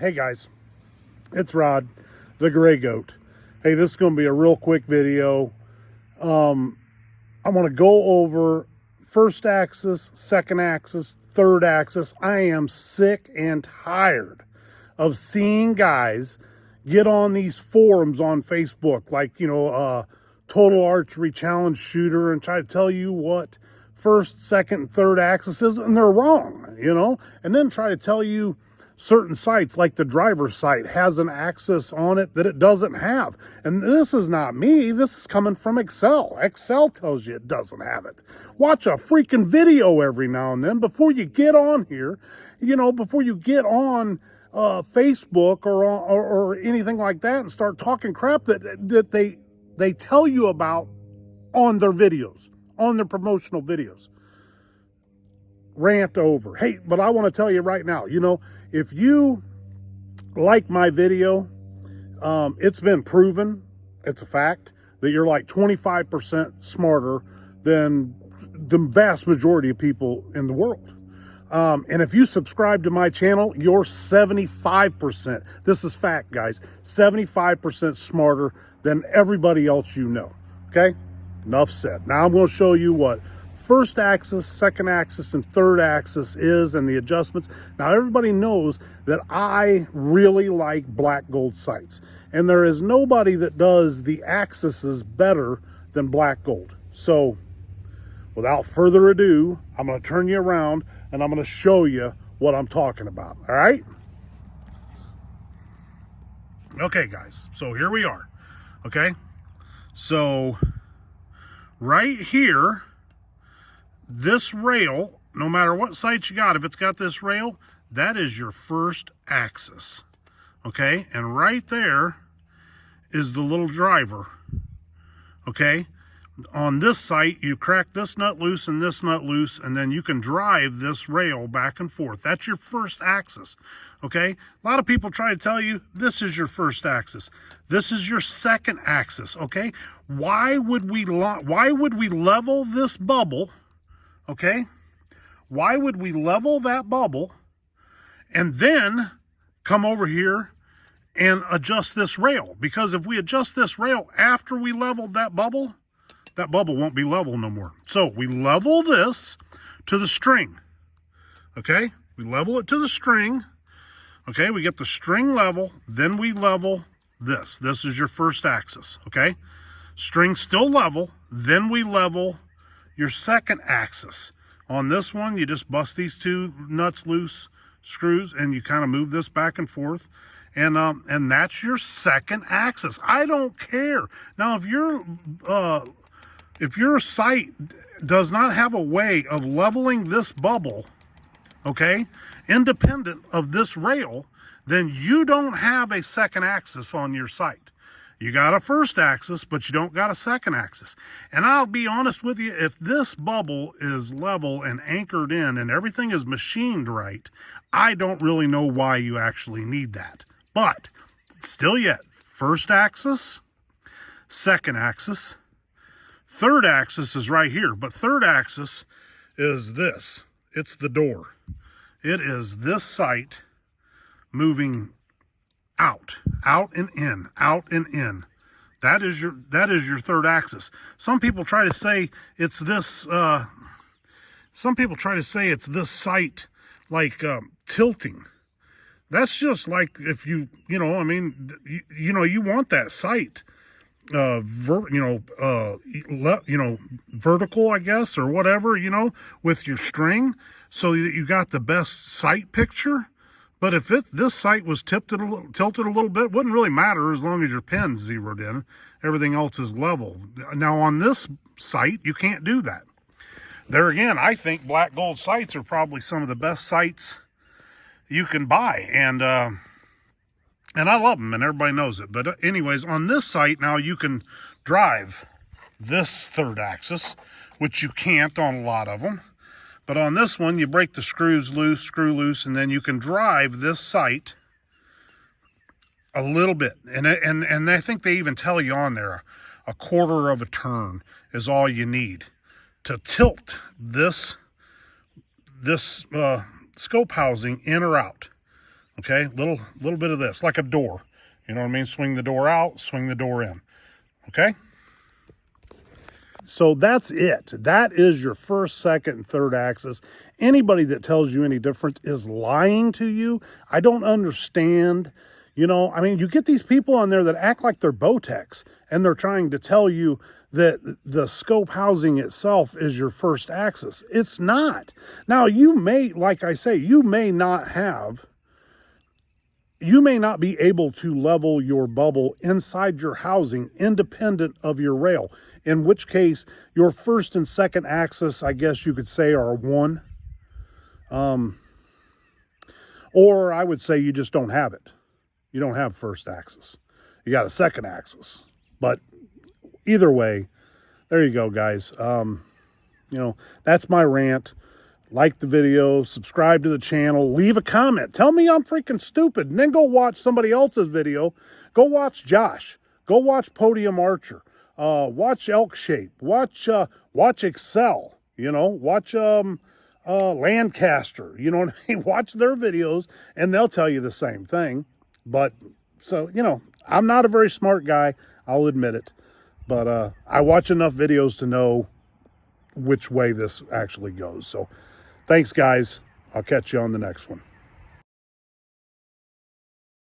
Hey guys, it's Rod, the Gray Goat. Hey, this is going to be a real quick video. I want to go over first axis, second axis, third axis. I am sick and tired of seeing guys get on these forums on Facebook, like, Total Archery Challenge Shooter, and try to tell you what first, second, and third axis is, and they're wrong, and then try to tell you certain sites, like the driver site, has an axis on it that it doesn't have. And this is not me. This is coming from Excel. Excel tells you it doesn't have it. Watch a freaking video every now and then before you get on here, before you get on Facebook or anything like that and start talking crap that they tell you about on their videos, on their promotional videos. Rant over. Hey, but I want to tell you right now, if you like my video, it's been proven, it's a fact, that you're like 25% smarter than the vast majority of people in the world. And if you subscribe to my channel, you're 75%. This is fact, guys. 75% smarter than everybody else you know. Okay? Enough said. Now I'm going to show you what first axis, second axis, and third axis is, and the adjustments. Now everybody knows that I really like black gold sights, and there is nobody that does the axes better than black gold. So without further ado, I'm going to turn you around and I'm going to show you what I'm talking about. All right? Okay, guys, so here we are. Okay, so right here, this rail, no matter what sight you got, if it's got this rail, that is your first axis. Okay, and right there is the little driver. Okay, on this sight, you crack this nut loose and this nut loose, and then you can drive this rail back and forth. That's your first axis. Okay, a lot of people try to tell you this is your first axis. This is your second axis. Okay, why would we level this bubble? Okay, why would we level that bubble and then come over here and adjust this rail? Because if we adjust this rail after we leveled that bubble won't be level no more. So we level this to the string. Okay, we level it to the string. Okay, we get the string level, then we level this. This is your first axis. Okay, string still level, then we level your second axis. On this one, you just bust these two nuts loose, screws, and you kind of move this back and forth, and that's your second axis. I don't care. Now, if your site does not have a way of leveling this bubble, okay, independent of this rail, then you don't have a second axis on your site. You got a first axis, but you don't got a second axis. And I'll be honest with you, if this bubble is level and anchored in and everything is machined right, I don't really know why you actually need that. But still yet, first axis, second axis, third axis is right here. But third axis is this. It's the door. It is this sight moving out and in, out and in. That is your third axis. Some people try to say it's this. Some people try to say it's this sight like tilting. That's just like if you want that sight vertical, I guess, or whatever, with your string, so that you got the best sight picture. But if this sight was tilted a little bit, it wouldn't really matter as long as your pen's zeroed in. Everything else is level. Now on this sight, you can't do that. There again, I think black gold sights are probably some of the best sights you can buy, and I love them, and everybody knows it. But anyways, on this sight now you can drive this third axis, which you can't on a lot of them. But on this one, you break the screw loose, and then you can drive this sight a little bit. And I think they even tell you on there, a quarter of a turn is all you need to tilt this scope housing in or out. Okay, little bit of this, like a door. You know what I mean? Swing the door out, swing the door in. Okay? So that's it. That is your first, second, and third axis. Anybody that tells you any different is lying to you. I don't understand. You know, I mean, you get these people on there that act like they're Botex, and they're trying to tell you that the scope housing itself is your first axis. It's not. Now, you may, like I say, you may not be able to level your bubble inside your housing independent of your rail, in which case your first and second axis, I guess you could say, are one. Or I would say you just don't have it. You don't have first axis. You got a second axis. But either way, there you go, guys. You know, that's my rant. Like the video, subscribe to the channel, leave a comment. Tell me I'm freaking stupid, and then go watch somebody else's video. Go watch Josh. Go watch Podium Archer. Watch Elk Shape. Watch Excel. You know, watch Lancaster. You know what I mean? Watch their videos, and they'll tell you the same thing. But, so, you know, I'm not a very smart guy. I'll admit it. But I watch enough videos to know which way this actually goes. So, thanks, guys. I'll catch you on the next one.